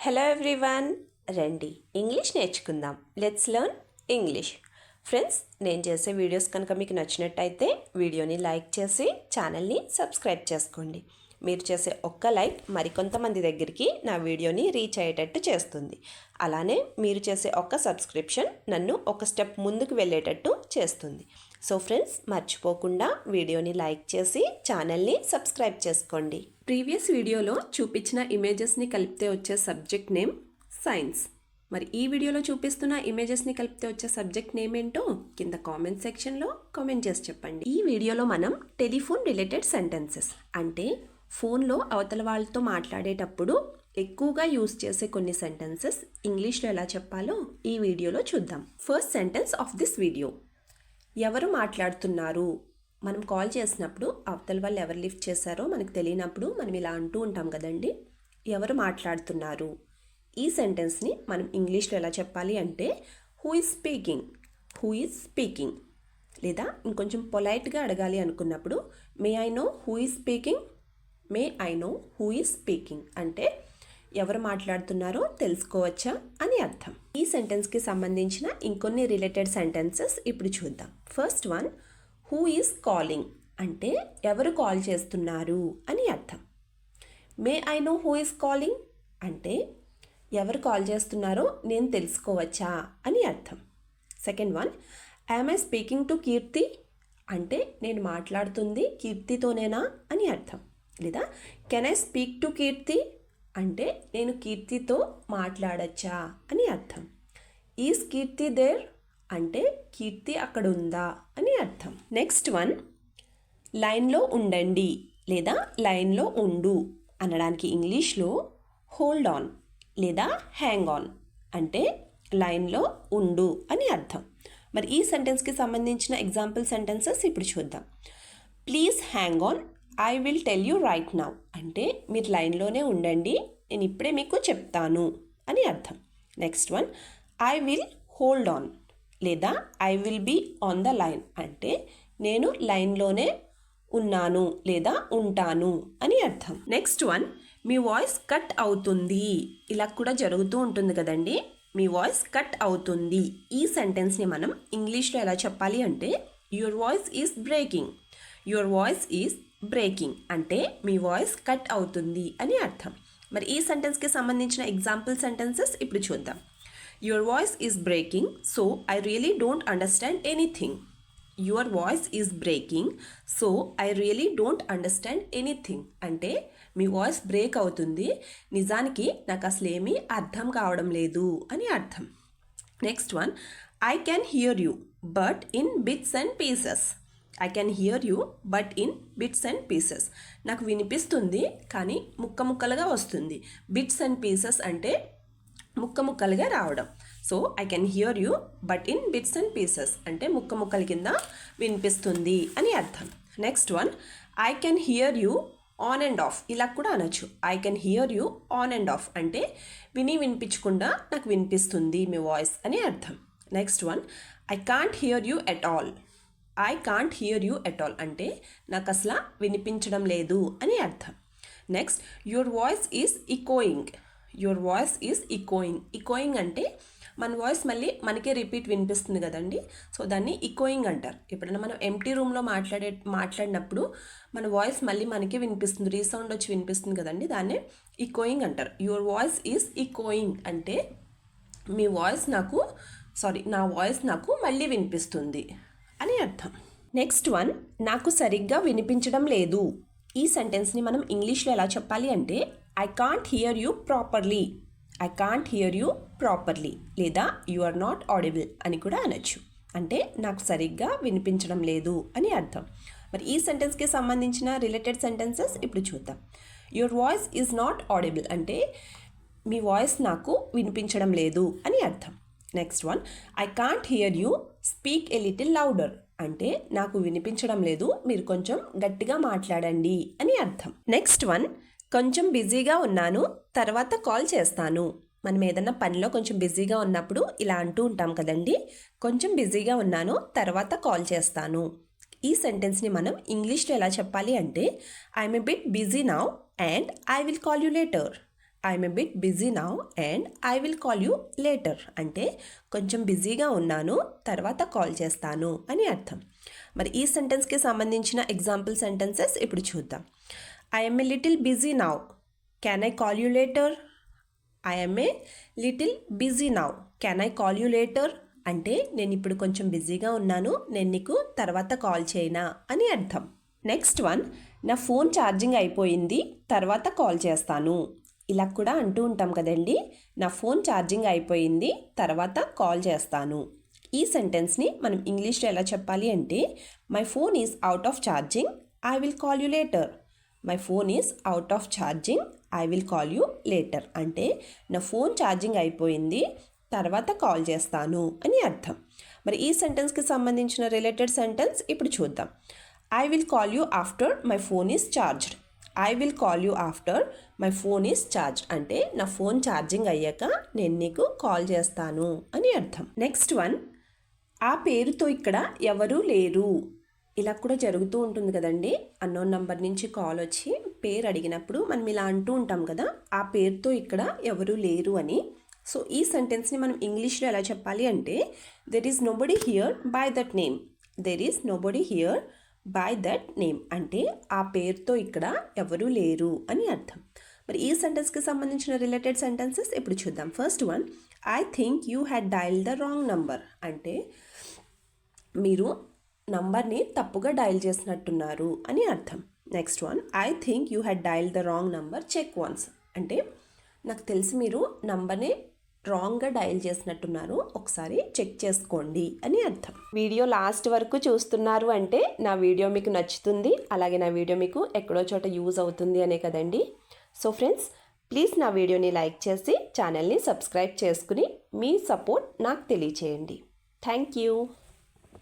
Hello everyone, రండి English నేర్చుకుందాం. Let's learn English. Friends, నేను చేసే వీడియోస్ కనుక మీకు నచ్చినట్టయితే వీడియోని లైక్ చేసి ఛానల్ని సబ్స్క్రైబ్ చేసుకోండి. మీరు చేసే ఒక్క లైక్ మరికొంతమంది దగ్గరికి నా వీడియోని రీచ్ అయ్యేటట్టు చేస్తుంది. అలానే మీరు చేసే ఒక్క సబ్స్క్రిప్షన్ నన్ను ఒక స్టెప్ ముందుకు వెళ్ళేటట్టు చేస్తుంది. సో ఫ్రెండ్స్, మర్చిపోకుండా వీడియోని లైక్ చేసి ఛానల్ని సబ్స్క్రైబ్ చేసుకోండి. ప్రీవియస్ వీడియోలో చూపించిన ఇమేజెస్ని కలిపితే వచ్చే సబ్జెక్ట్ నేమ్ సైన్స్. మరి ఈ వీడియోలో చూపిస్తున్న ఇమేజెస్ని కలిపితే వచ్చే సబ్జెక్ట్ నేమ్ ఏంటో కింద కామెంట్ సెక్షన్లో కామెంట్ చేసి చెప్పండి. ఈ వీడియోలో మనం టెలిఫోన్ రిలేటెడ్ సెంటెన్సెస్ అంటే ఫోన్లో అవతల వాళ్ళతో మాట్లాడేటప్పుడు ఎక్కువగా యూజ్ చేసే కొన్ని సెంటెన్సెస్ ఇంగ్లీష్లో ఎలా చెప్పాలో ఈ వీడియోలో చూద్దాం. First sentence of this video: ఎవరు మాట్లాడుతున్నారు? మనం కాల్ చేసినప్పుడు అవతల వాళ్ళు ఎవరు లిఫ్ట్ చేశారో మనకు తెలియనప్పుడు మనం ఇలా అంటూ ఉంటాం కదండి, ఎవరు మాట్లాడుతున్నారు. ఈ సెంటెన్స్ని మనం ఇంగ్లీష్లో ఎలా చెప్పాలి అంటే who is speaking, who is speaking. లేదా ఇంకొంచెం పొలైట్గా అడగాలి అనుకున్నప్పుడు మే I know who is speaking, May I know who is speaking అంటే ఎవరు మాట్లాడుతున్నారో తెలుసుకోవచ్చా అని అర్థం. ఈ సెంటెన్స్కి సంబంధించిన ఇంకొన్ని రిలేటెడ్ సెంటెన్సెస్ ఇప్పుడు చూద్దాం. First one, who is calling అంటే ఎవరు కాల్ చేస్తున్నారు అని అర్థం. May I know who is calling అంటే ఎవరు కాల్ చేస్తున్నారో నేను తెలుసుకోవచ్చా అని అర్థం. Second one, am I speaking to Keerthi అంటే నేను మాట్లాడుతుంది కీర్తితోనేనా అని అర్థం. లేదా can I speak to Keerthi అంటే నేను కీర్తితో మాట్లాడచ్చా అని అర్థం. ఈజ్ కీర్తి దేర్ అంటే కీర్తి అక్కడ ఉందా అని అర్థం. నెక్స్ట్ వన్, లైన్లో ఉండండి లేదా లైన్లో ఉండు అనడానికి ఇంగ్లీష్లో హోల్డ్ ఆన్ లేదా హ్యాంగ్ ఆన్ అంటే లైన్లో ఉండు అని అర్థం. మరి ఈ సెంటెన్స్కి సంబంధించిన ఎగ్జాంపుల్ సెంటెన్సెస్ ఇప్పుడు చూద్దాం. Please hang on, I will tell you right now అంటే మీరు లైన్లోనే ఉండండి, నేను ఇప్పుడే మీకు చెప్తాను అని అర్థం. Next one, I will hold on లేదా I will be on the line అంటే నేను లైన్లోనే ఉన్నాను లేదా ఉంటాను అని అర్థం. నెక్స్ట్ వన్, మీ వాయిస్ కట్ అవుతుంది. ఇలా కూడా జరుగుతూ ఉంటుంది కదండి, మీ వాయిస్ కట్ అవుతుంది. ఈ సెంటెన్స్ని మనం ఇంగ్లీష్లో ఎలా చెప్పాలి అంటే your voice is breaking, your voice is breaking అంటే మీ వాయిస్ కట్ అవుతుంది అని అర్థం. మరి ఈ సెంటెన్స్కి సంబంధించిన ఎగ్జాంపుల్ సెంటెన్సెస్ ఇప్పుడు చూద్దాం. Your voice is breaking, so I really don't understand anything. Your voice is breaking, so I really don't understand anything అంటే మీ వాయిస్ బ్రేక్ అవుతుంది, నిజానికి నాకు అసలు ఏమీ అర్థం కావడం లేదు అని అర్థం. Next one, I can here you but in bits and pieces. I can here you but in bits and pieces నాకు వినిపిస్తుంది కానీ ముక్క ముక్కలుగా వస్తుంది. బిట్స్ అండ్ పీసెస్ అంటే ముక్క ముక్కలుగా రావడం. So I can hear you but in bits and pieces అంటే ముక్క ముక్కల కింద వినిపిస్తుంది అని అర్థం. Next one, I can hear you on and of. ఇలా కూడా అనొచ్చు. I can hear you on and of అంటే వినిపించకుండా నాకు వినిపిస్తుంది మీ వాయిస్ అని అర్థం. Next one, I can't hear you at all. I can't hear you at all అంటే నాకు అసలు వినిపించడం లేదు అని అర్థం. Next, your voice is echoing. Your voice is echoing. Echoing అంటే మన వాయిస్ మళ్ళీ మనకే రిపీట్ వినిపిస్తుంది కదండి, సో దాన్ని ఇకోయింగ్ అంటారు. ఎప్పుడైనా మనం ఎంటీ రూమ్లో మాట్లాడినప్పుడు మన వాయిస్ మళ్ళీ మనకే వినిపిస్తుంది, రీసౌండ్ వచ్చి వినిపిస్తుంది కదండి, దాన్నే ఇకోయింగ్ అంటారు. యువర్ వాయిస్ ఈజ్ ఇకోయింగ్ అంటే మీ వాయిస్ నా వాయిస్ నాకు మళ్ళీ వినిపిస్తుంది అని అర్థం. నెక్స్ట్ వన్, నాకు సరిగ్గా వినిపించడం లేదు. ఈ సెంటెన్స్ని మనం ఇంగ్లీష్లో ఎలా చెప్పాలి అంటే I can't hear you properly, I can't hear you properly లేదా యు ఆర్ నాట్ ఆడిబుల్ అని కూడా అనొచ్చు. అంటే నాకు సరిగ్గా వినిపించడం లేదు అని అర్థం. మరి ఈ సెంటెన్స్కి సంబంధించిన రిలేటెడ్ సెంటెన్సెస్ ఇప్పుడు చూద్దాం. Your voice is not audible అంటే మీ వాయిస్ నాకు వినిపించడం లేదు అని అర్థం. Next one, I can't hear you speak a little louder అంటే నాకు వినిపించడం లేదు, మీరు కొంచెం గట్టిగా మాట్లాడండి అని అర్థం. నెక్స్ట్ వన్, కొంచెం బిజీగా ఉన్నాను, తర్వాత కాల్ చేస్తాను. మనం ఏదన్నా పనిలో కొంచెం బిజీగా ఉన్నప్పుడు ఇలా అంటూ ఉంటాం కదండి, కొంచెం బిజీగా ఉన్నాను, తర్వాత కాల్ చేస్తాను. ఈ సెంటెన్స్ని మనం ఇంగ్లీష్లో ఎలా చెప్పాలి అంటే I'm a bit busy now and I will call you later. I'm a bit busy now and I will call you later అంటే కొంచెం బిజీగా ఉన్నాను తర్వాత కాల్ చేస్తాను అని అర్థం. మరి ఈ సెంటెన్స్కి సంబంధించిన ఎగ్జాంపుల్ సెంటెన్సెస్ ఇప్పుడు చూద్దాం. I'm a little busy now, can I call you later? I'm a little busy now, can I call you later అంటే నేను ఇప్పుడు కొంచెం బిజీగా ఉన్నాను, నేను నీకు తర్వాత కాల్ చేయనా అని అర్థం. నెక్స్ట్ వన్, నా ఫోన్ ఛార్జింగ్ అయిపోయింది తర్వాత కాల్ చేస్తాను. ఇలా కూడా అంటూ ఉంటాం కదండి, నా ఫోన్ ఛార్జింగ్ అయిపోయింది తర్వాత కాల్ చేస్తాను. ఈ సెంటెన్స్ని మనం ఇంగ్లీష్లో ఎలా చెప్పాలి అంటే my phone is out of charging, I will call you later. My phone is out of charging, I will call you later అంటే నా ఫోన్ ఛార్జింగ్ అయిపోయింది తర్వాత కాల్ చేస్తాను అని అర్థం. మరి ఈ సెంటెన్స్కి సంబంధించిన రిలేటెడ్ సెంటెన్స్ ఇప్పుడు చూద్దాం. I will call you after my phone is charged. I will call you after my phone is charge అంటే నా ఫోన్ ఛార్జింగ్ అయ్యాక నేను నీకు కాల్ చేస్తాను అని అర్థం. నెక్స్ట్ వన్, ఆ పేరుతో ఇక్కడ ఎవరూ లేరు. ఇలా కూడా జరుగుతూ ఉంటుంది కదండి, అన్నోన్ నంబర్ నుంచి కాల్ వచ్చి పేరు అడిగినప్పుడు మనం ఇలా అంటూ ఉంటాం కదా, ఆ పేరుతో ఇక్కడ ఎవరూ లేరు అని. సో ఈ సెంటెన్స్ని మనం ఇంగ్లీష్లో ఎలా చెప్పాలి అంటే there is nobody here by that name. There is nobody here by that name అంటే ఆ పేరుతో ఇక్కడ ఎవరూ లేరు అని అర్థం. మరి ఈ సెంటెన్స్కి సంబంధించిన రిలేటెడ్ సెంటెన్సెస్ ఇప్పుడు చూద్దాం. First one, I think you had dial the wrong number అంటే మీరు నంబర్ని తప్పుగా డయల్ చేసినట్టున్నారు అని అర్థం. Next one, I think you had dial the wrong number, check once అంటే నాకు తెలిసి మీరు నంబర్ని రాంగ్గా డయల్ చేసినట్టున్నారు, ఒకసారి చెక్ చేసుకోండి అని అర్థం. వీడియో లాస్ట్ వరకు చూస్తున్నారు అంటే నా వీడియో మీకు నచ్చుతుంది, అలాగే నా వీడియో మీకు ఎక్కడో చోట యూజ్ అవుతుంది అనే కదండి. సో ఫ్రెండ్స్, ప్లీజ్ నా వీడియోని లైక్ చేసి ఛానల్ని సబ్స్క్రైబ్ చేసుకుని మీ సపోర్ట్ నాకు తెలియచేయండి. Thank you.